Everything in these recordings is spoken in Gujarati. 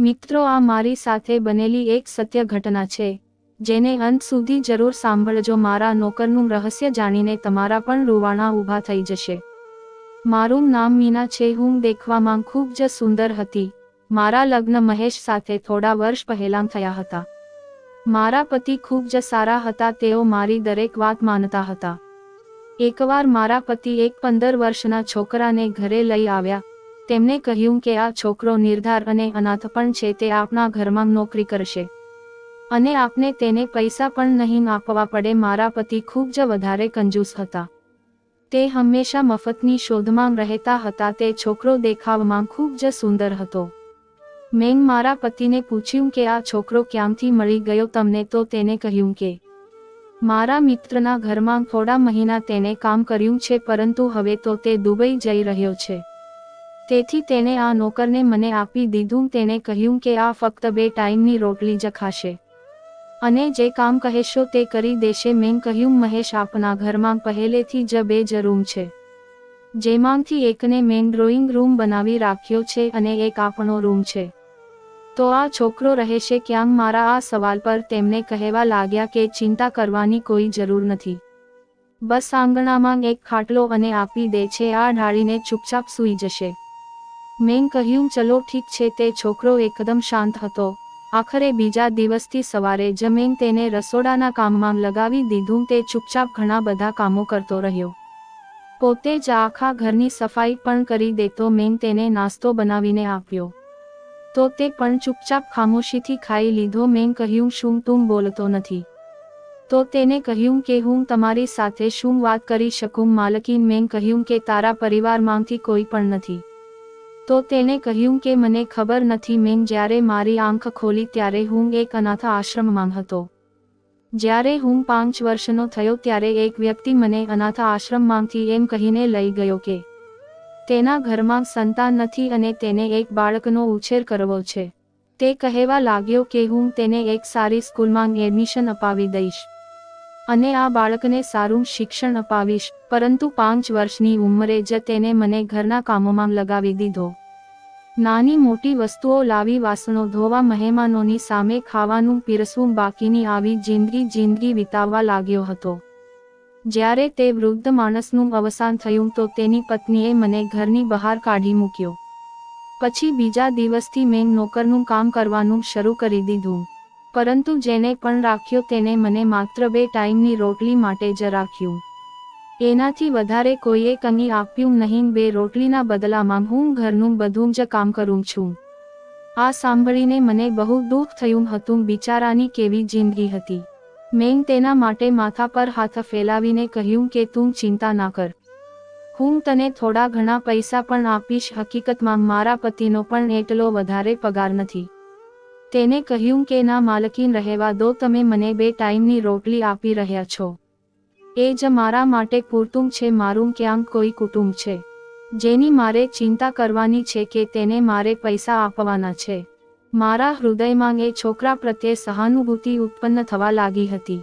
મિત્રો, આ મારી સાથે બનેલી એક સત્ય ઘટના છે, જેને અંત સુધી જરૂર સાંભળજો. મારા નોકરનું રહસ્ય જાણીને તમારા પણ રૂવાણા ઊભા થઈ જશે. મારું નામ મીના છે. હું દેખવામાં ખૂબ જ સુંદર હતી. મારા લગ્ન મહેશ સાથે થોડા વર્ષ પહેલાં થયા હતા. મારા પતિ ખૂબ જ સારા હતા. તેઓ મારી દરેક વાત માનતા હતા. એકવાર મારા પતિ એક 15 વર્ષના છોકરાને ઘરે લઈ આવ્યા. તેમણે કહ્યું કે આ છોકરો નિર્ધાર અને અનાથ પણ છે. તે આપણા ઘરમાં નોકરી કરશે અને આપને તેને પૈસા પણ નહીં આપવા પડે. મારા પતિ ખૂબ જ વધારે કંજૂસ હતા. તે હંમેશા મફતની શોધમાં રહેતા હતા. તે છોકરો દેખાવમાં ખૂબ જ સુંદર હતો. મેં મારા પતિને પૂછ્યું કે આ છોકરો ક્યાંથી મળી ગયો તમને? તો તેને કહ્યું કે મારા મિત્રના ઘરમાં થોડા મહિના તેને કામ કર્યું છે, પરંતુ હવે તો તે દુબઈ જઈ રહ્યો છે. તેથી તેને આ નોકરને મને આપી દીધું. તેને કહ્યું કે આ ફક્ત 2 ટાઈમની રોટલી જ ખાશે અને જે કામ કહેશો તે કરી દેશે. મેં કહ્યું, મહેશ, આપના ઘરમાં પહેલેથી જ 2 જ રૂમ છે, જેમાંથી એકને મેં ડ્રોઈંગ રૂમ બનાવી રાખ્યો છે અને એક આપણો રૂમ છે. તો આ છોકરો રહેશે ક્યાં? મારા આ સવાલ પર તેમને કહેવા લાગ્યા કે ચિંતા કરવાની કોઈ જરૂર નથી. બસ આંગણામાં એક ખાટલો અને આપી દે છે. આ ઢાળીને ચૂપચાપ સૂઈ જશે. મેં કહ્યું, ચલો ઠીક છે. તે છોકરો એકદમ શાંત હતો. આખરે બીજા દિવસથી સવારે જ મેં તેને રસોડાના કામમાં લગાવી દીધું. તે ચૂપચાપ ઘણા બધા કામો કરતો રહ્યો. પોતે જ આખા ઘરની સફાઈ પણ કરી દેતો. મેં તેને નાસ્તો બનાવીને આપ્યો તો તે પણ ચૂપચાપ ખામોશીથી ખાઈ લીધો. મેં કહ્યું, શું તું બોલતો નથી? તો તેને કહ્યું કે હું તમારી સાથે શું વાત કરી શકું માલકીન? મેં કહ્યું કે તારા પરિવારમાંથી કોઈ પણ નથી? તો તેને કહ્યું કે મને ખબર નથી. મેં જ્યારે મારી આંખ ખોલી ત્યારે હું એક અનાથ આશ્રમમાં હતો. જ્યારે હું 5 વર્ષનો થયો ત્યારે એક વ્યક્તિ મને અનાથ આશ્રમમાંથી એમ કહીને લઈ ગયો કે તેના ઘરમાં સંતાન નથી અને તેને એક બાળકનો ઉછેર કરવો છે. તે કહેવા લાગ્યો કે હું તેને એક સારી સ્કૂલમાં એડમિશન અપાવી દઈશ અને આ બાળકને સારું શિક્ષણ અપાવીશ. પરંતુ 5 વર્ષની ઉંમરે જ તેને મને ઘરના કામોમાં લગાવી દીધો. નાની મોટી વસ્તુઓ લાવી, વાસણો ધોવા, મહેમાનોની સામે ખાવાનું પીરસવું, બાકીની આવી જિંદગી વિતાવવા લાગ્યો હતો. જ્યારે તે વૃદ્ધ માણસનું અવસાન થયું તો તેની પત્નીએ મને ઘરની બહાર કાઢી મૂક્યો. પછી બીજા દિવસથી મેં નોકરનું કામ કરવાનું શરૂ કરી દીધું. પરંતુ જેને પણ રાખ્યો તેને મને માત્ર 2 ટાઈમની રોટલી માટે જ રાખ્યું. એનાથી વધારે કોઈએ કંઈ આપ્યું નહીં. 2 રોટલીના બદલામાં હું ઘરનું બધું જ કામ કરું છું. આ સાંભળીને મને બહુ દુઃખ થયું હતું. બિચારાની કેવી જિંદગી હતી. મેં તેના માટે માથા પર હાથ ફેલાવીને કહ્યું કે તું ચિંતા ના કર, હું તને થોડા ઘણા પૈસા પણ આપીશ. હકીકતમાં મારા પતિનો પણ એટલો વધારે પગાર નથી. તેને કહ્યું કે ના માલકીન, રહેવા દો. તમે મને 2 ટાઈમની રોટલી આપી રહ્યા છો એ જ મારા માટે પૂરતું છે. મારું ક્યાંક કોઈ કુટુંબ છે જેની મારે ચિંતા કરવાની છે કે તેને મારે પૈસા આપવાના છે. મારા હૃદયમાં એ છોકરા પ્રત્યે સહાનુભૂતિ ઉત્પન્ન થવા લાગી હતી,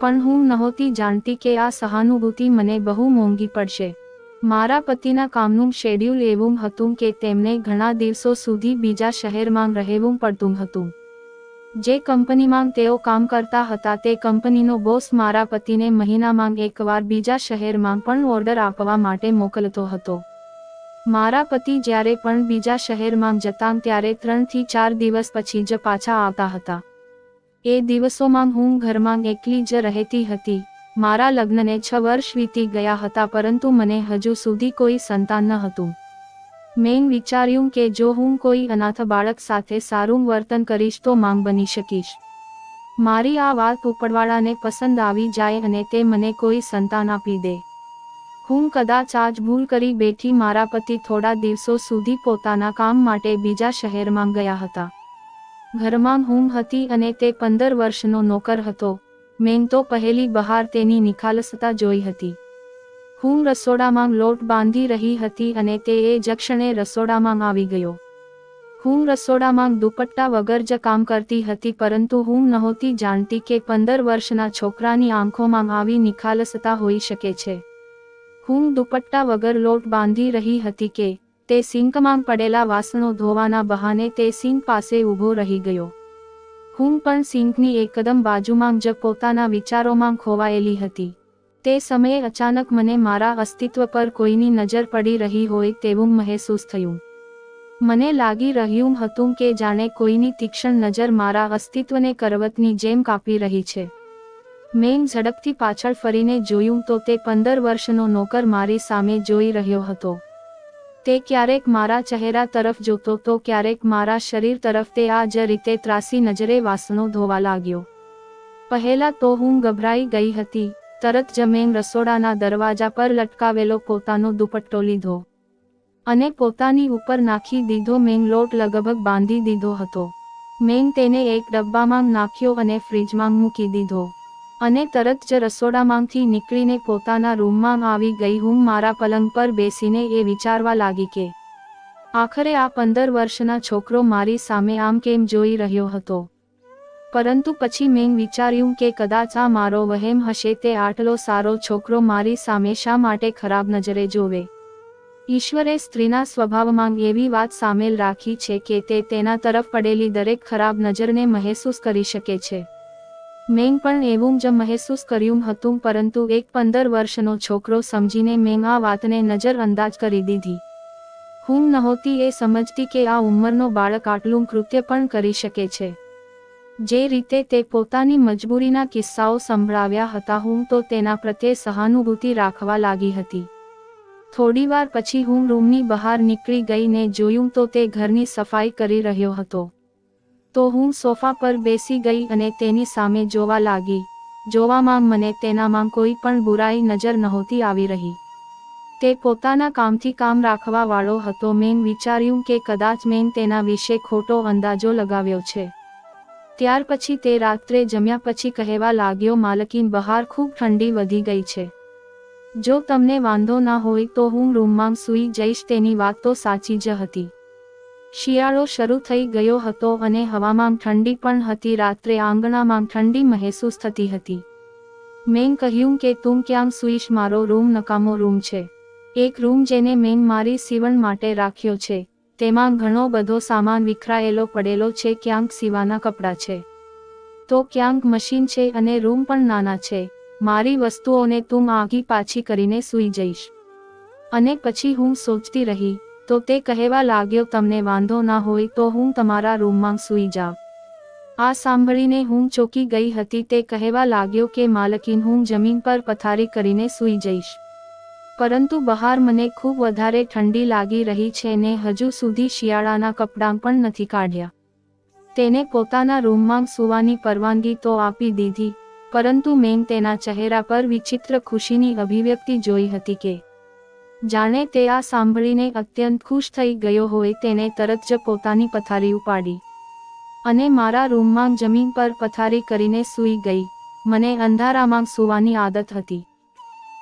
પણ હું નહોતી જાણતી કે આ સહાનુભૂતિ મને બહુ મોંઘી પડશે. મારા પતિના કામનું શેડ્યુલ એવું હતું કે તેમને ઘણા દિવસો સુધી બીજા શહેરમાં રહેવું પડતું હતું. જે કંપનીમાં તેઓ કામ કરતા હતા તે કંપનીનો બોસ મારા પતિને મહિનામાં એકવાર બીજા શહેરમાં પણ ઓર્ડર આપવા માટે મોકલતો હતો. મારા પતિ જ્યારે પણ બીજા શહેરમાં જતા ત્યારે 3 થી 4 દિવસ પછી જ પાછા આવતા હતા. એ દિવસોમાં હું ઘરમાં એકલી જ રહેતી હતી. મારા લગ્નને 6 વર્ષ વીતી ગયા હતા, પરંતુ મને હજુ સુધી કોઈ સંતાન ન હતું. મેં વિચાર્યું કે જો હું કોઈ અનાથ બાળક સાથે સારું વર્તન કરીશ તો માંગ બની શકીશ. મારી આ વાત ઉપરવાળાને પસંદ આવી જાય અને તે મને કોઈ સંતાન આપી દે. હું કદાચ આજ ભૂલ કરી બેઠી. મારા પતિ થોડા દિવસો સુધી પોતાના કામ માટે બીજા શહેરમાં ગયા હતા. ઘરમાં હું હતી અને તે 15 વર્ષનો નોકર હતો. મેં તો પહેલી બહાર તેની નિખાલસતા જોઈ હતી. હું રસોડામાં લોટ બાંધી રહી હતી અને તે એ જ ક્ષણે રસોડામાં આવી ગયો. હું રસોડામાં દુપટ્ટા વગર જ કામ કરતી હતી, પરંતુ હું નહોતી જાણતી કે 15 વર્ષના છોકરાની આંખોમાં આવી નિખાલસતા હોઈ શકે છે. હું દુપટ્ટા વગર લોટ બાંધી રહી હતી કે તે સિંકમાં પડેલા વાસણો ધોવાના બહાને તે સિંક પાસે ઊભો રહી ગયો. હું પણ સિંકની એકદમ બાજુમાં જ પોતાના વિચારોમાં ખોવાયેલી હતી. તે સમયે અચાનક મને મારા અસ્તિત્વ પર કોઈની નજર પડી રહી હોય તેવું મહેસૂસ થયું. મને લાગી રહ્યું હતું કે જાણે કોઈની તીક્ષ્ણ નજર મારા અસ્તિત્વને કરવતની જેમ કાપી રહી છે. મેં ઝડપથી પાછળ ફરીને જોયું તો તે 15 વર્ષનો નોકર મારી સામે જોઈ રહ્યો હતો. તે ક્યારેક મારા ચહેરા તરફ જોતો તો ક્યારેક મારા શરીર તરફ. તે આ જ રીતે ત્રાસી નજરે વાસણો ધોવા લાગ્યો. પહેલા તો હું ગભરાઈ ગઈ હતી. તરત જ મેં રસોડાના દરવાજા પર લટકાવેલો પોતાનો દુપટ્ટો લીધો અને પોતાની ઉપર નાખી દીધો. મેં લોટ લગભગ બાંધી દીધો હતો. મેં તેને એક ડબ્બામાં નાખ્યો અને ફ્રીજમાં મૂકી દીધો અને તરત જ રસોડામાંથી નીકળીને પોતાના રૂમમાં આવી ગઈ. હું મારા પલંગ પર બેસીને એ વિચારવા લાગી કે આખરે આ 15 વર્ષના છોકરો મારી સામે આમ કેમ જોઈ રહ્યો હતો. પરંતુ પછી મેં વિચાર્યું કે કદાચ આ મારો વહેમ હશે. તે આટલો સારો છોકરો મારી સામે શા માટે ખરાબ નજરે જોવે? ઈશ્વરે સ્ત્રીના સ્વભાવમાં એવી વાત સામેલ રાખી છે કે તે તેના તરફ પડેલી દરેક ખરાબ નજરને મહેસૂસ કરી શકે છે. મેં પણ એવું જ મહેસૂસ કર્યું હતું, પરંતુ એક 15 વર્ષનો છોકરો સમજીને મેં આ વાતને નજરઅંદાજ કરી દીધી. હું નહોતી એ સમજતી કે આ ઉંમરનો બાળક આટલું કૃત્ય પણ કરી શકે છે. જે રીતે તે પોતાની મજબૂરીના કિસ્સાઓ સંભળાવ્યા હતા, હું તો તેના પ્રત્યે સહાનુભૂતિ રાખવા લાગી હતી. થોડીવાર પછી હું રૂમની બહાર નીકળી ગઈ ને જોયું તો તે ઘરની સફાઈ કરી રહ્યો હતો. તો હું સોફા પર બેસી ગઈ અને તેની સામે જોવા લાગી. જોવામાં મને તેનામાં કોઈ પણ બુરાઈ નજર નહોતી આવી રહી. તે પોતાના કામથી કામ રાખવા વાળો હતો. મેં વિચાર્યું કે કદાચ મેં તેના વિશે ખોટો અંદાજો લગાવ્યો છે. ત્યાર પછી તે રાત્રે જમ્યા પછી કહેવા લાગ્યો, માલકીન, બહાર ખૂબ ઠંડી વધી ગઈ છે. જો તમને વાંધો ના હોય તો હું રૂમમાં સૂઈ જઈશ. તેની વાત તો સાચી જ હતી. શિયાળો શરૂ થઈ ગયો હતો અને હવામાં ઠંડી પણ હતી. રાત્રે આંગણામાં ઠંડી મહેસૂસ થતી હતી. મેં કહ્યું કે તું ક્યાં સૂઈશ? મારો રૂમ નકામો રૂમ છે. એક રૂમ જેને મેં મારી સીવણ માટે રાખ્યો છે. તેમાં ઘણો બધો સામાન વિખરાયેલો પડેલો છે. ક્યાંક સીવાના કપડાં છે તો ક્યાંક મશીન છે અને રૂમ પણ નાના છે. મારી વસ્તુઓને તું આગી પાછી કરીને સૂઈ જઈશ. અને પછી હું સોચતી રહી. તો તે કહેવા લાગ્યો, તમને વાંધો ના હોય તો હું તમારા રૂમમાં સૂઈ જાઉં. આ સાંભળીને હું ચોંકી ગઈ હતી. તે કહેવા લાગ્યો કે માલકીન, હું જમીન પર પથારી કરીને સૂઈ જઈશ. પરંતુ બહાર મને ખૂબ વધારે ઠંડી લાગી રહી છે ને હજુ સુધી શિયાળાના કપડાં પણ નથી કાઢ્યા. તેને પોતાના રૂમમાં સૂવાની પરવાનગી તો આપી દીધી, પરંતુ મેં તેના ચહેરા પર વિચિત્ર ખુશીની અભિવ્યક્તિ જોઈ હતી કે જાણે તે આ સાંભળીને અત્યંત ખુશ થઈ ગયો હોય. તેને તરત જ પોતાની પથારી ઉપાડી અને મારા રૂમમાં જમીન પર પથારી કરીને સૂઈ ગઈ. મને અંધારામાં સૂવાની આદત હતી.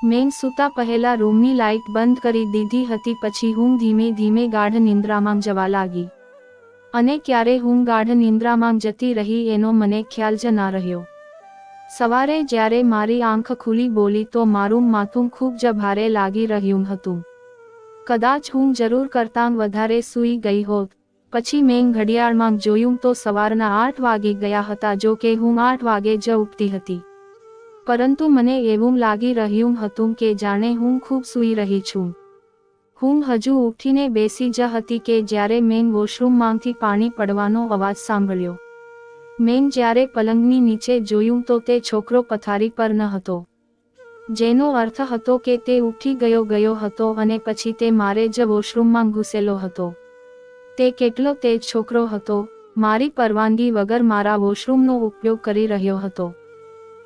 મેં સૂતા પહેલા રૂમની લાઇટ બંધ કરી દીધી હતી. પછી હું ધીમે ધીમે ગાઢ નિંદ્રામાં જવા લાગી અને ક્યારે હું ગાઢ નિંદ્રામાં જતી રહી એનો મને ખ્યાલ જ ના રહ્યો. સવારે જ્યારે મારી આંખ ખુલી બોલી તો મારું માથું ખૂબ જ ભારે લાગી રહ્યું હતું. કદાચ હું જરૂર કરતાં વધારે સૂઈ ગઈ હોત. પછી મેં ઘડિયાળમાં જોયું તો સવારના 8 વાગી ગયા હતા. જો કે હું 8 વાગે જ ઉઠતી હતી, પરંતુ મને એવું લાગી રહ્યું હતું કે જાણે હું ખૂબ સૂઈ રહી છું. હું હજુ ઉઠીને બેસી જ હતી કે જ્યારે મેં વોશરૂમમાંથી પાણી પડવાનો અવાજ સાંભળ્યો. મેં જ્યારે પલંગની નીચે જોયું તો તે છોકરો પથારી પર ન હતો, જેનો અર્થ હતો કે તે ઉઠી ગયો હતો અને પછી તે મારે જ વોશરૂમમાં ઘૂસેલો હતો. તે કેટલો તેજ છોકરો હતો! મારી પરવાનગી વગર મારા વોશરૂમનો ઉપયોગ કરી રહ્યો હતો.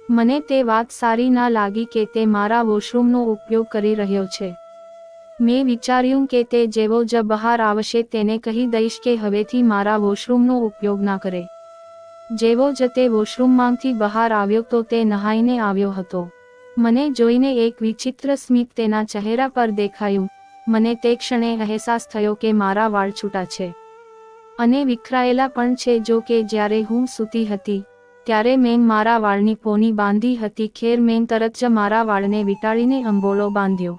મને તે વાત સારી ના લાગી કે તે મારા વોશરૂમનો ઉપયોગ કરી રહ્યો છે. મેં વિચાર્યું કે તે જેવો જ બહાર આવશે તેને કહી દઈશ કે હવેથી મારા વોશરૂમનો ઉપયોગ ના કરે. જેવો જ તે વોશરૂમમાંથી બહાર આવ્યો તો તે નહાઈને આવ્યો હતો. મને જોઈને એક વિચિત્ર સ્મિત તેના ચહેરા પર દેખાયું. મને તે ક્ષણે અહેસાસ થયો કે મારા વાળ છૂટા છે અને વિખરાયેલા પણ છે. જો કે જ્યારે હું સૂતી હતી ત્યારે મેં મારા વાળની પોની બાંધી હતી. ખેર, મેં તરત જ મારા વાળને વીંટાળીને અંબોળો બાંધ્યો.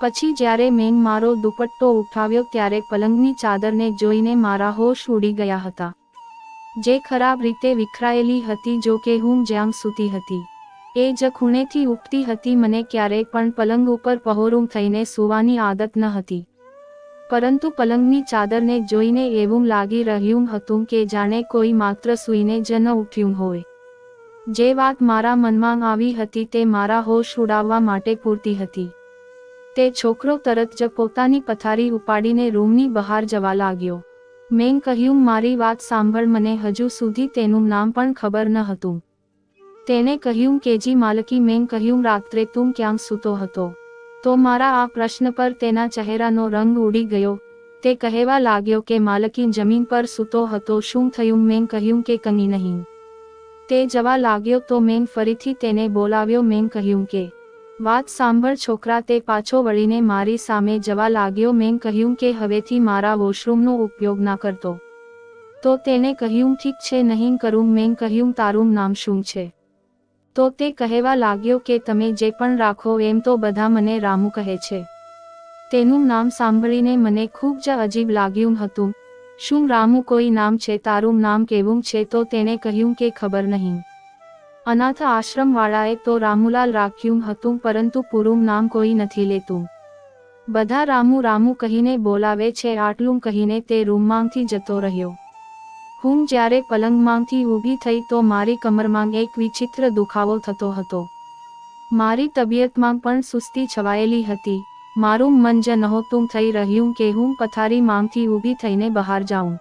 પછી જ્યારે મેં મારો દુપટ્ટો ઉઠાવ્યો ત્યારે પલંગની ચાદરને જોઈને મારા હોશ ઉડી ગયા હતા, જે ખરાબ રીતે વિખરાયેલી હતી. જો કે હું જ્યાં સૂતી હતી એ જ ખૂણેથી ઉઠતી હતી. મને ક્યારેય પણ પલંગ ઉપર પહોળું થઈને સૂવાની આદત ન હતી, પરંતુ પલંગની ચાદરને જોઈને એવું લાગી રહ્યું હતું કે જાણે કોઈ માત્ર સૂઈને જ ન ઉઠ્યું હોય. જે વાત મારા મનમાં આવી હતી તે મારા હોશ ઉડાવવા માટે પૂરતી હતી. તે છોકરો તરત જ પોતાની પથારી ઉપાડીને રૂમની બહાર જવા લાગ્યો. મેં કહ્યું, મારી વાત સાંભળ, મને હજુ સુધી તેનું નામ પણ ખબર ન હતું. તેણે કહ્યું કે જી માલકી. મેં કહ્યું, રાત્રે તું ક્યાં સૂતો હતો? તો મારા આ પ્રશ્ન પર તેના ચહેરાનો રંગ ઉડી ગયો. તે કહેવા લાગ્યો કે માલકી, જમીન પર સૂતો હતો. શું થયું? મેં કહ્યું કે કંઈ નહીં. તે જવા લાગ્યો તો મેં ફરીથી તેને બોલાવ્યો. મેં કહ્યું કે વાત સાંભળ છોકરા. તે પાછો વળીને મારી સામે જવા લાગ્યો. મેં કહ્યું કે હવેથી મારા વોશરૂમનો ઉપયોગ ના કરતો. તો તેને કહ્યું, ઠીક છે, નહીં કરું. મેં કહ્યું, તારું નામ શું છે? તો તે કહેવા લાગ્યો કે તમે જે પણ રાખો એમ તો બધા મને રામુ કહે છે. તેનું નામ સાંભળીને મને ખૂબ જ અજીબ લાગ્યું હતું. શું રામુ કોઈ નામ છે? તારું નામ કેવું છે? તો તેણે કહ્યું કે ખબર નહીં. અનાથ આશ્રમવાળાએ તો રામુલાલ રાખ્યું હતું, પરંતુ પૂરું નામ કોઈ નથી લેતું. બધા રામુ રામુ કહીને બોલાવે છે. આટલું કહીને તે રૂમમાંથી જતો રહ્યો. હું જ્યારે પલંગમાંથી ઊભી થઈ તો મારી કમરમાં એક વિચિત્ર દુખાવો થતો હતો. મારી તબિયતમાં પણ સુસ્તી છવાયેલી હતી. મારું મન જ નહોતું થઈ રહ્યું કે હું પથારીમાંથી ઊભી થઈને બહાર જાઉં.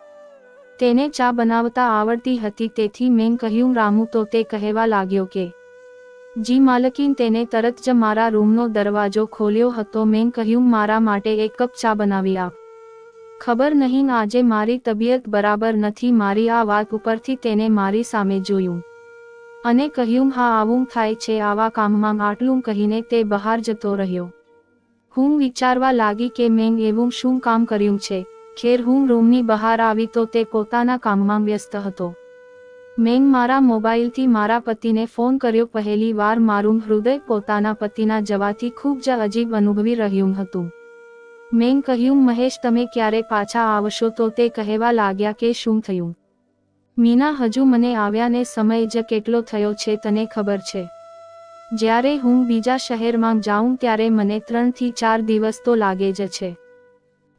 તેને ચા બનાવતા આવડતી હતી, તેથી મેં કહ્યું, રામુ. તો તે કહેવા લાગ્યો કે જી માલકીન. તેને તરત જ મારા રૂમનો દરવાજો ખોલ્યો હતો. મેં કહ્યું, મારા માટે એક કપ ચા બનાવી આપ. ખબર નહીં, આજે મારી તબિયત બરાબર નથી. મારી આ વાત ઉપરથી તેને મારી સામે જોયું અને કહ્યું, હા, આવું થાય છે આવા કામમાં. આટલું કહીને તે બહાર જતો રહ્યો. હું વિચારવા લાગી કે મેં એવું શું કામ કર્યું છે. ખેર, હું રૂમની બહાર આવી તો તે પોતાના કામમાં વ્યસ્ત હતો. મેં મારા મોબાઈલથી મારા પતિને ફોન કર્યો. પહેલી વાર મારું હૃદય પોતાના પતિના જવાથી ખૂબ જ અજીબ અનુભવી રહ્યું હતું. મેં કહ્યું, મહેશ, તમે ક્યારે પાછા આવશો? તો તે કહેવા લાગ્યા કે શું થયું? મીના, હજુ મને આવ્યાને સમય જ કેટલો થયો છે તને ખબર છે? જ્યારે હું બીજા શહેરમાં જાઉં ત્યારે મને 3 થી 4 દિવસ તો લાગે જ છે.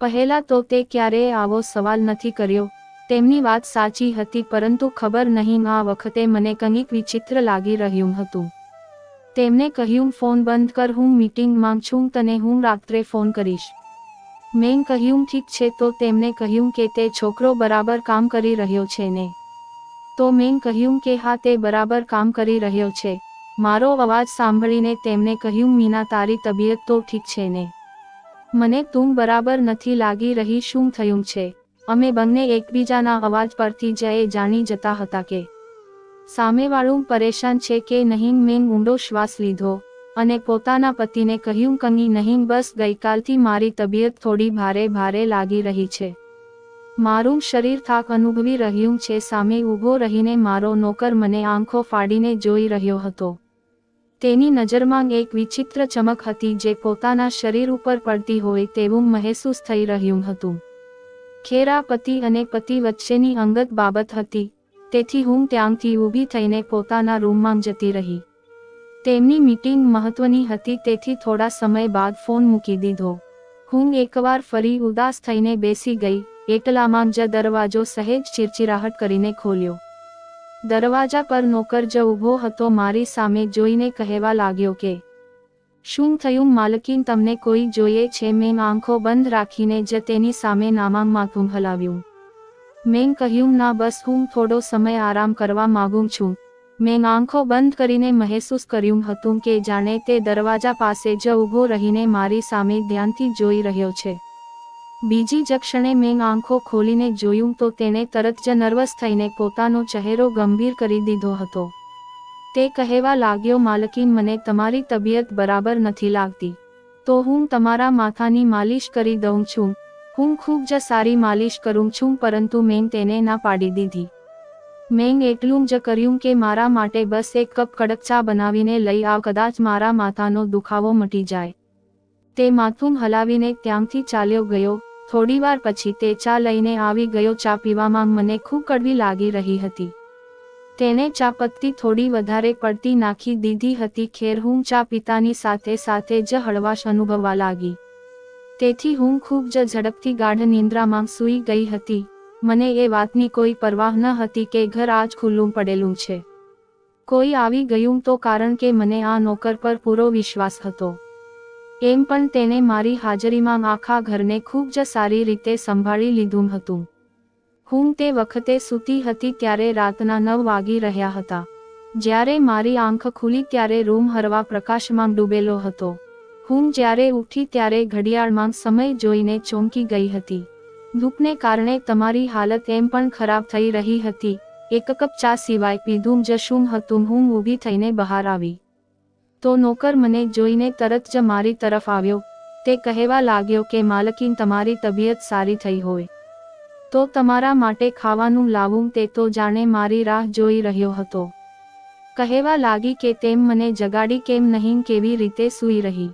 પહેલા તો તે ક્યારેય આવો સવાલ નથી કર્યો. તેમની વાત સાચી હતી, પરંતુ ખબર નહીં આ વખતે મને કંઈક વિચિત્ર લાગી રહ્યું હતું. તેમણે કહ્યું, ફોન બંધ કર, હું મીટિંગમાં છું, તને હું રાત્રે ફોન કરીશ. મેં કહ્યું, ઠીક છે. તો તેમણે કહ્યું કે તે છોકરો બરાબર કામ કરી રહ્યો છે ને? તો મેં કહ્યું કે હા, તે બરાબર કામ કરી રહ્યો છે. મારો અવાજ સાંભળીને તેમણે કહ્યું, મીના, તારી તબિયત તો ઠીક છે ને? મને તું બરાબર નથી લાગી રહી. શું થયું છે? અમે બંને એકબીજાના અવાજ પરથી જ એ જાણી જતા હતા કે સામેવાળું પરેશાન છે કે નહીં. મેં ઊંડો શ્વાસ લીધો અને પોતાના પતિને કહ્યું, કંઈ નહીં, બસ ગઈકાલથી મારી તબિયત થોડી ભારે ભારે લાગી રહી છે. મારું શરીર થાક અનુભવી રહ્યું છે. સામે ઊભો રહીને મારો નોકર મને આંખો ફાડીને જોઈ રહ્યો હતો. તેની નજરમાં એક વિચિત્ર ચમક હતી જે પોતાના શરીર ઉપર પડતી હોય તેવું મહેસૂસ થઈ રહ્યું હતું. ખેર, આ પતિ અને પતિ વચ્ચેની અંગત બાબત હતી, તેથી હું ત્યાંથી ઊભી થઈને પોતાના રૂમમાં જતી રહી. તેમની મીટિંગ મહત્વની હતી, તેથી થોડા સમય બાદ ફોન મૂકી દીધો. હું એકવાર ફરી ઉદાસ થઈને બેસી ગઈ. એટલામાં જ દરવાજો સહેજ ચીરચીરાહટ કરીને ખોલ્યો. દરવાજા પર નોકર જ ઊભો હતો. મારી સામે જોઈને કહેવા લાગ્યો કે શું થયું માલકીન, તમને કોઈ જોઈએ છે? મેં આંખો બંધ રાખીને જ તેની સામે નામાં માથું હલાવ્યું. મેં કહ્યું, ના, બસ હું થોડો સમય આરામ કરવા માંગુ છું. મેં આંખો બંધ કરીને મહેસૂસ કર્યું હતું કે જાણે તે દરવાજા પાસે જ ઊભો રહીને મારી સામે ધ્યાનથી જોઈ રહ્યો છે. બીજી જ ક્ષણે મેં આંખો ખોલીને જોયું તો તેણે તરત જ નર્વસ થઈને પોતાનો ચહેરો ગંભીર કરી દીધો હતો. તે કહેવા લાગ્યો, માલકીન, મને તમારી તબિયત બરાબર નથી લાગતી. તો હું તમારા માથાની માલિશ કરી દઉં છું. હું ખૂબ જ સારી માલિશ કરું છું, પરંતુ મેં તેને ના પાડી દીધી. મેં એટલું જ કર્યું કે મારા માટે બસ એક કપ કડક ચા બનાવીને લઈ આવ, કદાચ મારા માથાનો દુખાવો મટી જાય. તે માથું હલાવીને ત્યાંથી ચાલ્યો ગયો. થોડીવાર પછી તે ચા લઈને આવી ગયો. ચા પીવામાં મને ખૂબ કડવી લાગી રહી હતી. તેને ચા પત્તી થોડી વધારે પડતી નાખી દીધી હતી. ખેર હું ચા પીતાની સાથે સાથે જ હળવાશ અનુભવવા લાગી. તેથી હું ખૂબ જ ઝડપથી ગાઢ નિંદ્રામાં સૂઈ ગઈ હતી. મને એ વાતની કોઈ પરવાહ ન હતી કે ઘર આજ ખુલ્લું પડેલું છે. કોઈ આવી ગયું તો કારણ કે મને આ નોકર પર પૂરો વિશ્વાસ હતો. એમ પણ તેને મારી હાજરીમાં આખા ઘરને ખૂબ જ સારી રીતે સંભાળી લીધું હતું. હું તે વખતે સૂતી હતી ત્યારે રાતના 9 વાગી રહ્યા હતા. જ્યારે મારી આંખ ખુલી ત્યારે રૂમ હળવા પ્રકાશમાં ડૂબેલો હતો. હું જ્યારે ઉઠી ત્યારે ઘડિયાળમાં સમય જોઈને ચોંકી ગઈ હતી. ધૂપને કારણે તમારી હાલત એમ પણ ખરાબ થઈ રહી હતી. એક કપ ચા સિવાય પીધું જ શું હતું. હું ઊભી થઈને બહાર આવી તો નોકર મને જોઈને તરત જ મારી તરફ આવ્યો. તે કહેવા લાગ્યો કે માલકીન, તમારી તબિયત સારી થઈ હોય તો તમારા માટે ખાવાનું લાવું. તે તો જાણે મારી રાહ જોઈ રહ્યો હતો. કહેવા લાગી કે તેમ મને જગાડી કેમ નહીં, કેવી રીતે સૂઈ રહી.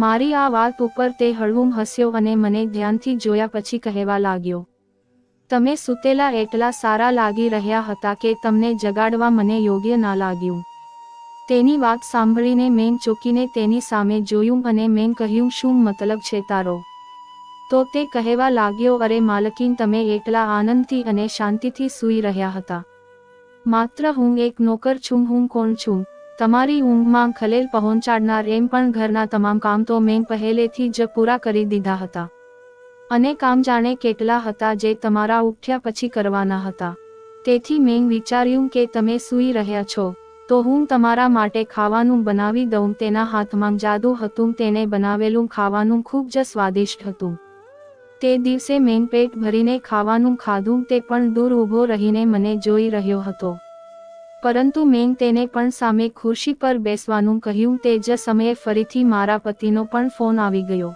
મારી આ વાત ઉપર તે હળવું હસ્યો અને મને ધ્યાનથી જોયા પછી કહેવા લાગ્યો, તમે સૂતેલા એટલા સારા લાગી રહ્યા હતા કે તમને જગાડવા મને યોગ્ય ના લાગ્યું. તેની વાત સાંભળીને મેં ચોંકીને તેની સામે જોયું અને મેં કહ્યું, શું મતલબ છે તારો? તો તે કહેવા લાગ્યો, અરે માલકીન, તમે એટલા આનંદથી અને શાંતિથી સૂઈ રહ્યા હતા. માત્ર હું એક નોકર છું. હું કોણ છું? તમારી ઊંઘમાં ખલેલ પહોંચાડનાર. એમ પણ ઘરના તમામ કામ તો મેં પહેલેથી જ પૂરા કરી દીધા હતા. અને કામ જાણે કેટલા હતા જે તમારા ઉઠ્યા પછી કરવાના હતા. તેથી મેં વિચાર્યું કે તમે સૂઈ રહ્યા છો તો હું તમારા માટે ખાવાનું બનાવી દઉં. તેના હાથમાં જાદુ હતું. તેને બનાવેલું ખાવાનું ખૂબ જ સ્વાદિષ્ટ હતું. તે દિવસે મેં પેટ ભરીને ખાવાનું ખાધું. તે પણ દૂર ઊભો રહીને મને જોઈ રહ્યો હતો. પરંતુ મેં તેને પણ સામે ખુરશી પર બેસવાનું કહ્યું. તે જ સમયે ફરીથી મારા પતિનો પણ ફોન આવી ગયો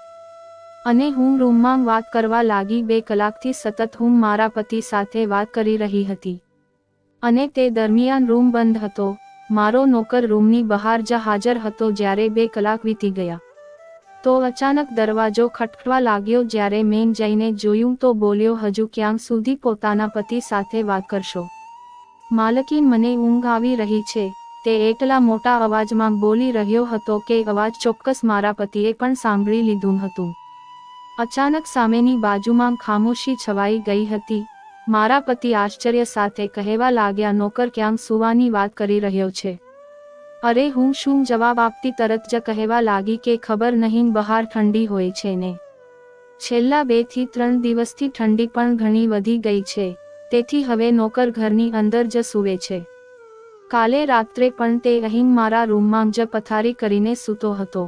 અને હું રૂમમાં વાત કરવા લાગી. 2 કલાકથી સતત હું મારા પતિ સાથે વાત કરી રહી હતી અને તે દરમિયાન રૂમ બંધ હતો. મારો નોકર રૂમની બહાર જ હાજર હતો. જ્યારે 2 કલાક વીતી ગયા તો અચાનક દરવાજો ખટખટવા લાગ્યો. જ્યારે મેં જઈને જોયું તો બોલ્યો, હજુ ક્યાં સુધી પોતાના પતિ સાથે વાત કરશો? માલકીન, મને ઊંઘ આવી રહી છે. તે એટલા મોટા અવાજમાં બોલી રહ્યો હતો કે અવાજ ચોક્કસ મારા પતિએ પણ સાંભળી લીધું હતું. અચાનક સામેની બાજુમાં ખામોશી છવાઈ ગઈ હતી. મારા પતિ આશ્ચર્ય સાથે કહેવા લાગ્યા, નોકર ક્યાં સૂવાની વાત કરી રહ્યો છે? અરે હું શું જવાબ આપતી તરત જ કહેવા લાગી કે ખબર નહીં, બહાર ઠંડી હોય છે ને. છેલ્લા 2 થી 3 દિવસથી ઠંડી પણ ઘણી વધી ગઈ છે. તેથી હવે નોકર ઘરની અંદર જ સૂવે છે. કાલે રાત્રે પણ તે અહીં મારા રૂમમાં જ પથારી કરીને સૂતો હતો.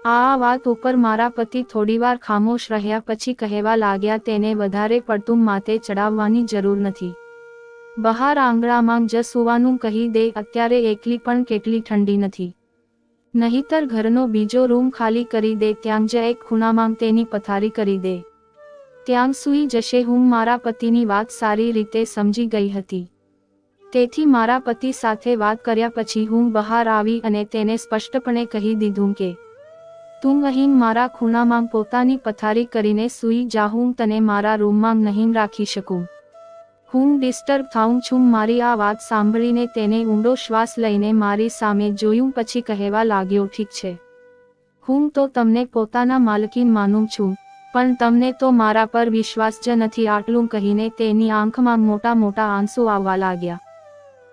આ વાત ઉપર મારા પતિ થોડીવાર ખામોશ રહ્યા પછી કહેવા લાગ્યા, તેને વધારે પડતું માથે ચડાવવાની જરૂર નથી. બહાર આંગણામાં જ સૂવાનું કહી દે. અત્યારે એકલી પણ કેટલી ઠંડી નથી. નહીતર ઘરનો બીજો રૂમ ખાલી કરી દે. ત્યાં જ એક ખૂણામાં તેની પથારી કરી દે. ત્યાં સૂઈ જશે. હું મારા પતિની વાત સારી રીતે સમજી ગઈ હતી. તેથી મારા પતિ સાથે વાત કર્યા પછી હું બહાર આવી અને તેને સ્પષ્ટપણે કહી દીધું કે તું અહીં મારા ખૂણામાં પોતાની પથારી કરીને સૂઈ જા. હું તને મારા રૂમમાં નહીં રાખી શકું. હું ડિસ્ટર્બ થાઉં છું. મારી આ વાત સાંભળીને તેને ઊંડો શ્વાસ લઈને મારી સામે જોયું પછી કહેવા લાગ્યો, ઠીક છે, હું તો તમને પોતાના માલકીન માનું છું, પણ તમને તો મારા પર વિશ્વાસ જ નથી. આટલું કહીને તેની આંખમાં મોટા મોટા આંસુ આવવા લાગ્યા.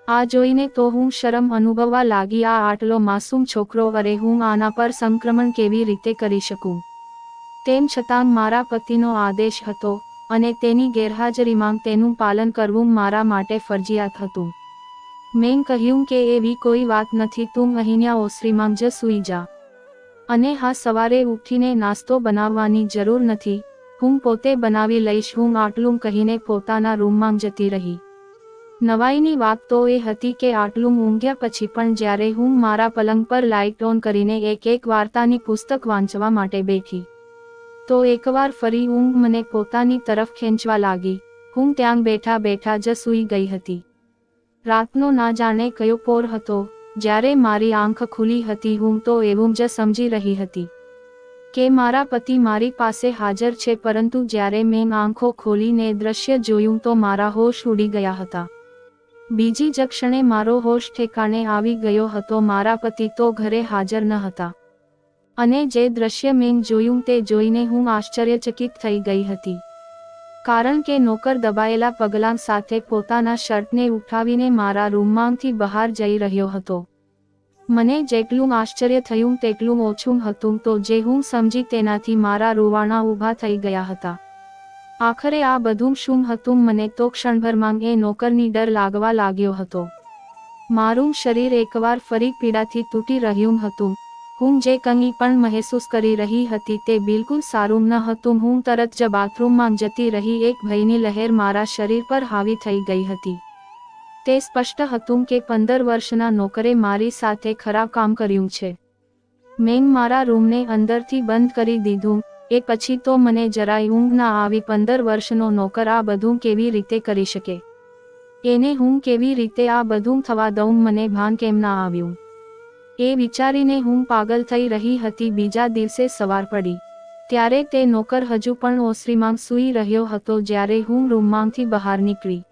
આ જોઈને તો હું શરમ અનુભવવા લાગી. આ આટલો માસૂમ છોકરો, અરે હું આના પર સંક્રમણ કેવી રીતે કરી શકું? તેમ છતાં મારા પતિનો આદેશ હતો અને તેની ગેરહાજરીમાં તેનું પાલન કરવું મારા માટે ફરજિયાત હતું. મેં કહ્યું કે એવી કોઈ વાત નથી. તું અહીંયા ઓસરીમાં જ સૂઈ જા અને હા, સવારે ઉઠીને નાસ્તો બનાવવાની જરૂર નથી. હું પોતે બનાવી લઈશ. હું આટલું કહીને પોતાના રૂમમાં જતી રહી. નવાઈની વાત તો એ હતી કે આટલું ઊંઘ્યા પછી પણ જ્યારે હું મારા પલંગ પર લાઇટ ઓન કરીને એક વાર્તાની પુસ્તક વાંચવા માટે બેઠી તો એકવાર ફરી ઊંઘ મને પોતાની તરફ ખેંચવા લાગી. હું ત્યાં બેઠા બેઠા જ સૂઈ ગઈ હતી. રાતનો ના જાણે કયો પોર હતો. જ્યારે મારી આંખ ખુલી હતી હું તો એવું જ સમજી રહી હતી કે મારા પતિ મારી પાસે હાજર છે, પરંતુ જ્યારે મેં આંખો ખોલીને દ્રશ્ય જોયું તો મારા હોશ ઉડી ગયા હતા. બીજી જ ક્ષણે મારો હોશ ઠેકાણે આવી ગયો હતો. મારા પતિ તો ઘરે હાજર ન હતા, અને જે દ્રશ્ય મેં જોયું તે જોઈને હું આશ્ચર્યચકિત થઈ ગઈ હતી, કારણ કે નોકર દબાયેલા પગલાં સાથે પોતાના શર્ટને ઉઠાવીને મારા રૂમમાંથી બહાર જઈ રહ્યો હતો. મને જેટલું આશ્ચર્ય થયું તેટલું ઓછું હતું. તો જે હું સમજી તેનાથી મારા રૂવાણા ઊભા થઈ ગયા હતા. આખરે આ બધું શું હતું? મને તો ક્ષણભરમાં એ નોકરની ડર લાગવા લાગ્યો હતો. મારું શરીર એકવાર ફરી પીડાથી તૂટી રહ્યું હતું. હું જે કંઈ પણ મહેસૂસ કરી રહી હતી તે બિલકુલ સારું ન હતું. હું તરત જ બાથરૂમમાં જતી રહી. એક ભયની લહેર મારા શરીર પર હાવી થઈ ગઈ હતી. તે સ્પષ્ટ હતું કે 15 વર્ષના નોકરે મારી સાથે ખરાબ કામ કર્યું છે. મેં મારા રૂમને અંદરથી બંધ કરી દીધું. એ પછી તો મને જરાય ઊંઘ ના આવી. 15 વર્ષનો નોકર આ બધું કેવી રીતે કરી શકે? એને હું કેવી રીતે આ બધું થવા દઉં? મને ભાન કેમ ના આવ્યું? એ વિચારીને હું પાગલ થઈ રહી હતી. બીજા દિવસે સવાર પડી ત્યારે તે નોકર હજુ પણ ઓસરીમાં સૂઈ રહ્યો હતો. જ્યારે હું રૂમમાંથી બહાર નીકળી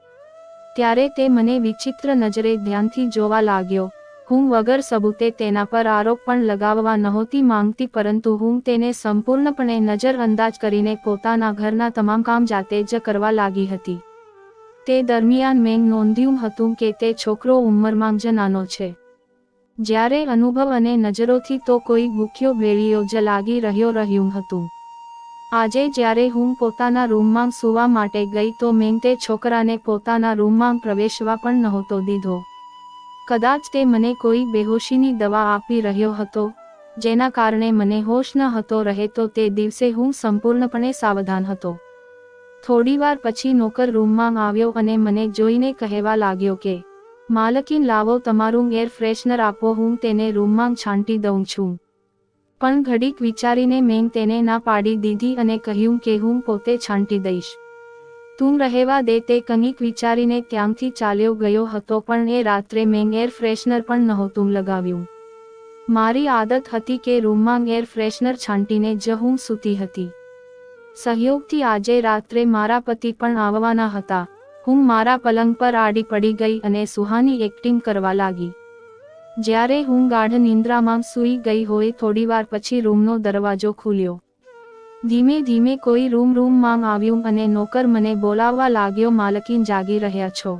ત્યારે તે મને વિચિત્ર નજરે ધ્યાનથી જોવા લાગ્યો. હું વગર સબૂતે તેના પર આરોપ પણ લગાવવા નહોતી માંગતી, પરંતુ હું તેને સંપૂર્ણપણે નજરઅંદાજ કરીને પોતાના ઘરના તમામ કામ જાતે જ કરવા લાગી હતી. તે દરમિયાન મેં નોંધ્યું હતું કે તે છોકરો ઉંમરમાં જ નાનો છે. જ્યારે અનુભવ અને નજરોથી તો કોઈ ભૂખ્યો ભેળીઓ જ લાગી રહ્યું હતું. આજે જ્યારે હું પોતાના રૂમમાં સૂવા માટે ગઈ તો મેં તે છોકરાને પોતાના રૂમમાં પ્રવેશવા પણ નહોતો દીધો. કદાચ તે મને કોઈ બેહોશીની દવા આપી રહ્યો હતો, જેના કારણે મને હોશ ન હતો રહેતો. તે દિવસે હું સંપૂર્ણપણે સાવધાન હતો. થોડીવાર પછી નોકર રૂમમાં આવ્યો અને મને જોઈને કહેવા લાગ્યો કે માલકીન, લાવો તમારું એર ફ્રેશનર આપો, હું તેને રૂમમાં છાંટી દઉં છું. પણ ઘડીક વિચારીને મેં તેને ના પાડી દીધી અને કહ્યું કે હું પોતે છાંટી દઈશ. તું રહેવા દે. તે કંઈક વિચારીને ત્યાંથી ચાલ્યો ગયો હતો. પણ એ રાત્રે મેં એર ફ્રેશનર પણ નહોતું લગાવ્યું. મારી આદત હતી કે રૂમમાં એર ફ્રેશનર છાંટીને જ હું સૂતી હતી. સહયોગથી આજે રાત્રે મારા પતિ પણ આવવાના હતા. હું મારા પલંગ પર આડી પડી ગઈ અને સુહાની એક્ટિંગ કરવા લાગી. જ્યારે હું ગાઢ નિંદ્રામાં સૂઈ ગઈ હોય થોડીવાર પછી રૂમનો દરવાજો ખુલ્યો. ધીમે ધીમે કોઈ રૂમમાં આવ્યું અને નોકર મને બોલાવવા લાગ્યો. માલકીન, જાગી રહ્યા છો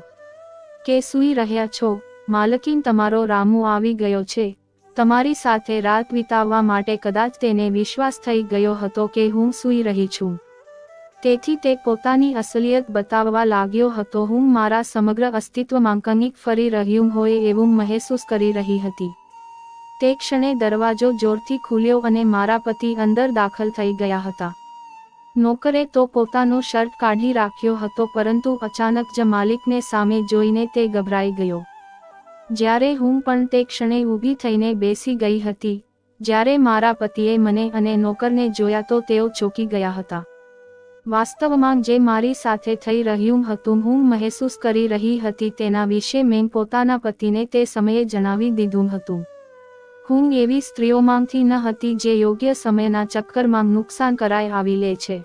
કે સૂઈ રહ્યા છો? માલકીન, તમારો રામુ આવી ગયો છે તમારી સાથે રાત વિતાવવા માટે. કદાચ તેને વિશ્વાસ થઈ ગયો હતો કે હું સૂઈ રહી છું, તેથી તે પોતાની અસલિયત બતાવવા લાગ્યો હતો. હું મારા સમગ્ર અસ્તિત્વમાં કંઈક ફરી રહ્યું હોય એવું મહેસૂસ કરી રહી હતી. તે ક્ષણે દરવાજો જોરથી ખુલ્યો અને મારા પતિ અંદર દાખલ થઈ ગયા હતા. નોકરે તો પોતાનો શર્ટ કાઢી રાખ્યો હતો, પરંતુ અચાનક જ માલિકને સામે જોઈને તે ગભરાઈ ગયો. જ્યારે હું પણ તે ક્ષણે ઊભી થઈને બેસી ગઈ હતી. જ્યારે મારા પતિએ મને અને નોકરને જોયા તો તેઓ ચોંકી ગયા હતા. વાસ્તવમાં જે મારી સાથે થઈ રહ્યું હતું, હું મહેસૂસ કરી રહી હતી તેના વિશે મેં પોતાના પતિને તે સમયે જણાવી દીધું હતું. હું એવી સ્ત્રીઓમાંથી ન હતી જે યોગ્ય સમયના ચક્કરમાં નુકસાન કરાય આવી લે છે.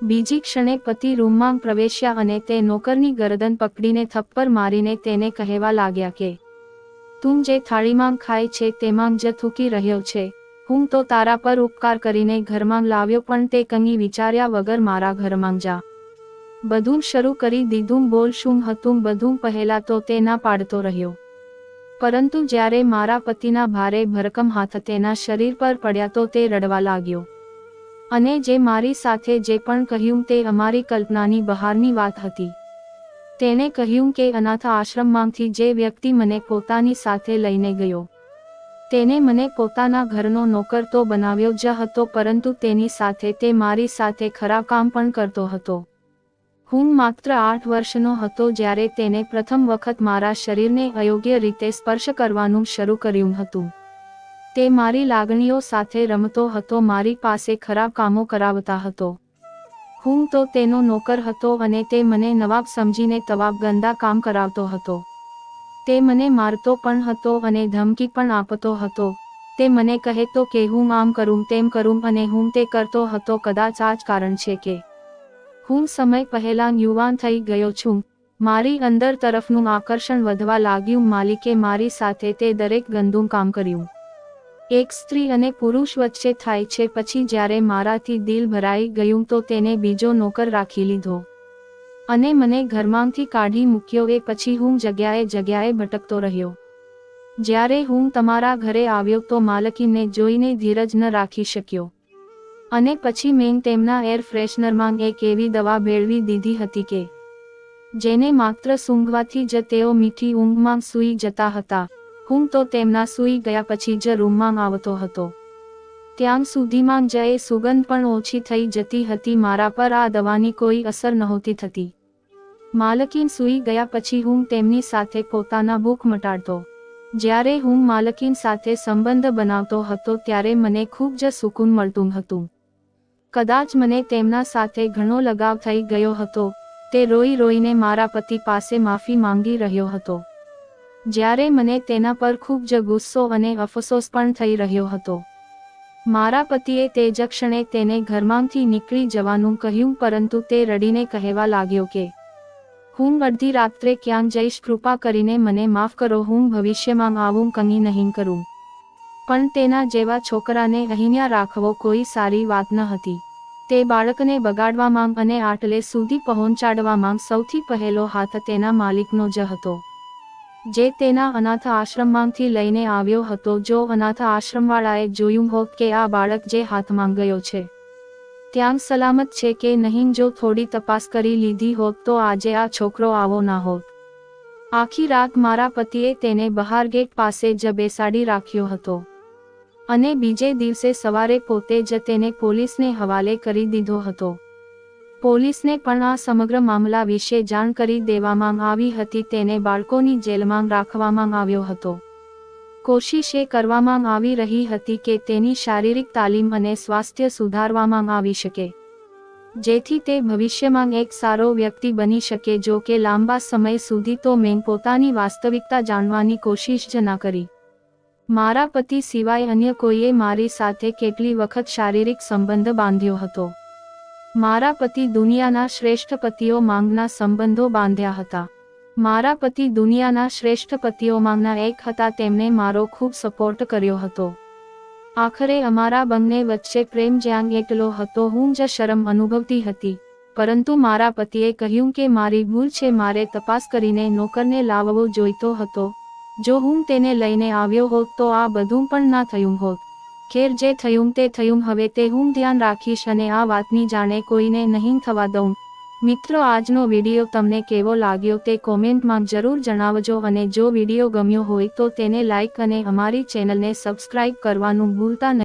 બીજી ક્ષણે પતિ રૂમમાં પ્રવેશ્યા અને તે નોકરની ગરદન પકડીને થપ્પડ મારીને તેને કહેવા લાગ્યા કે તું જે થાળીમાં ખાય છે તેમાં જ થૂકી રહ્યો છે. હું તો તારા પર ઉપકાર કરીને ઘરમાં લાવ્યો, પણ તે કંઈ વિચાર્યા વગર મારા ઘરમાં જા. બધું શરૂ કરી દીધું. બોલ, શું હતું બધું? પહેલા તો તે ના પાડતો રહ્યો, પરંતુ જ્યારે મારા પતિના ભારે ભરકમ હાથ તેના શરીર પર પડ્યા તો તે રડવા લાગ્યો. અને જે મારી સાથે જે પણ કહ્યું તે અમારી કલ્પનાની બહારની વાત હતી. તેણે કહ્યું કે અનાથ આશ્રમમાંથી જે વ્યક્તિ મને પોતાની સાથે લઈને ગયો, તેને મને પોતાના ઘરનો નોકર તો બનાવ્યો જ હતો, પરંતુ તેની સાથે તે મારી સાથે ખરાબ કામ પણ કરતો હતો. હું માત્ર 8 વર્ષનો હતો જ્યારે તેને પ્રથમ વખત મારા શરીરને અયોગ્ય રીતે સ્પર્શ કરવાનું શરૂ કર્યું હતું. તે મારી લાગણીઓ સાથે રમતો હતો, મારી પાસે ખરાબ કામો કરાવતા હતો. હું તો તેનો નોકર હતો અને તે મને નવાબ સમજીને તવાબ ગંદા કામ કરાવતો હતો. તે મને મારતો પણ હતો અને ધમકી પણ આપતો હતો. તે મને કહે તો કે હું આમ કરું તેમ કરું અને હું તે કરતો હતો. કદાચ આ જ કારણ છે કે હું સમય પહેલાં યુવાન થઈ ગયો છું. મારી અંદર તરફનું આકર્ષણ વધવા લાગ્યું. માલિકે મારી સાથે તે દરેક ગંદું કામ કર્યું. એક સ્ત્રી અને પુરુષ વચ્ચે થાય છે, પછી જ્યારે મારાથી દિલ ભરાઈ ગયું તો તેને બીજો નોકર રાખી લીધો અને મને ઘરમાંથી કાઢી મૂક્યો. એ પછી હું જગ્યાએ જગ્યાએ ભટકતો રહ્યો. જ્યારે હું તમારા ઘરે આવ્યો તો માલકીને જોઈને ધીરજ ન રાખી શક્યો અને પછી મેં તેમના એર ફ્રેશનરમાં એક એવી દવા ભેળવી દીધી હતી કે જેને માત્ર સૂંઘવાથી જ તેઓ મીઠી ઊંઘમાં સૂઈ જતા હતા. હું તો તેમના સૂઈ ગયા પછી જ રૂમમાં આવતો હતો. ત્યાં સુધીમાં જ એ સુગંધ પણ ઓછી થઈ જતી હતી. મારા પર આ દવાની કોઈ અસર નહોતી થતી. માલકીન સૂઈ ગયા પછી હું તેમની સાથે પોતાના ભૂખ મટાડતો. જ્યારે હું માલકીન સાથે સંબંધ બનાવતો હતો ત્યારે મને ખૂબ જ સુકૂન મળતું હતું. કદાચ મને તેમના સાથે ઘણો લગાવ થઈ ગયો હતો. તે રોઈ રોઈને મારા પતિ પાસે માફી માંગી રહ્યો હતો. જ્યારે મને તેના પર ખૂબ જ ગુસ્સો અને અફસોસ પણ થઈ રહ્યો હતો. મારા પતિએ તે જ ક્ષણે તેને ઘરમાંથી નીકળી જવાનું કહ્યું, પરંતુ તે રડીને કહેવા લાગ્યો કે હું અડધી રાત્રે ક્યાં જઈશ, કૃપા કરીને મને માફ કરો, હું ભવિષ્યમાં આવું કંઈ નહીં કરું. પણ તેના જેવા છોકરાને અહીંયા રાખવો કોઈ સારી વાત ન હતી. તે બાળકને બગાડવામાં અને આટલે સુધી પહોંચાડવામાં સૌથી પહેલો હાથ તેના માલિકનો જ હતો, જે તેના અનાથ આશ્રમમાંથી લઈને આવ્યો હતો. જો અનાથ આશ્રમવાળાએ જોયું હોત કે આ બાળક જે હાથમાં ગયો છે ત્યાં સલામત છે કે નહીં, જો થોડી તપાસ કરી લીધી હોત તો આજે આ છોકરો આવો ના હોત. આખી રાત મારા પતિએ તેને બહાર ગેટ પાસે જ બેસાડી રાખ્યો હતો અને બીજે દિવસે સવારે પોતે જ તેને પોલીસને હવાલે કરી દીધો હતો. પોલીસને પણ આ સમગ્ર મામલા વિશે જાણ કરી દેવામાં આવી હતી. તેને બાળકોની જેલમાં રાખવામાં આવ્યો હતો. કોશિશ એ કરવામાં આવી રહી હતી કે તેની શારીરિક તાલીમ અને સ્વાસ્થ્ય સુધારવામાં આવી શકે, જેથી તે ભવિષ્યમાં એક સારો વ્યક્તિ બની શકે. જો કે લાંબા સમય સુધી તો મેં પોતાની વાસ્તવિકતા જાણવાની કોશિશ જ ના કરી. મારા પતિ સિવાય અન્ય કોઈએ મારી સાથે કેટલી વખત શારીરિક સંબંધ બાંધ્યો હતો. મારા પતિ દુનિયાના શ્રેષ્ઠ પતિઓ માંગના સંબંધો બાંધ્યા હતા. મારા પતિ દુનિયાના શ્રેષ્ઠ પતિઓમાંના એક હતા. તેમણે મારો ખૂબ સપોર્ટ કર્યો હતો. આખરે અમારા બંને વચ્ચે પ્રેમ જ્યાં એટલો હતો હું જ શરમ અનુભવતી હતી. પરંતુ મારા પતિએ કહ્યું કે મારી ભૂલ છે, મારે તપાસ કરીને નોકરને લાવવો જોઈતો હતો. જો હું તેને લઈને આવ્યો હોત તો આ બધું પણ ના થયું હોત. ખેર, જે થયું તે થયું. હવે તે હું ધ્યાન રાખીશ અને આ વાતની જાણે કોઈને નહીં થવા દઉં. મિત્રો, આજનો વિડીયો તમને કેવો લાગ્યો તે કોમેન્ટમાં જરૂર જણાવજો અને જો વિડીયો ગમ્યો હોય તો તેને લાઈક અને અમારી ચેનલને સબસ્ક્રાઇબ કરવાનું ભૂલતા નહીં.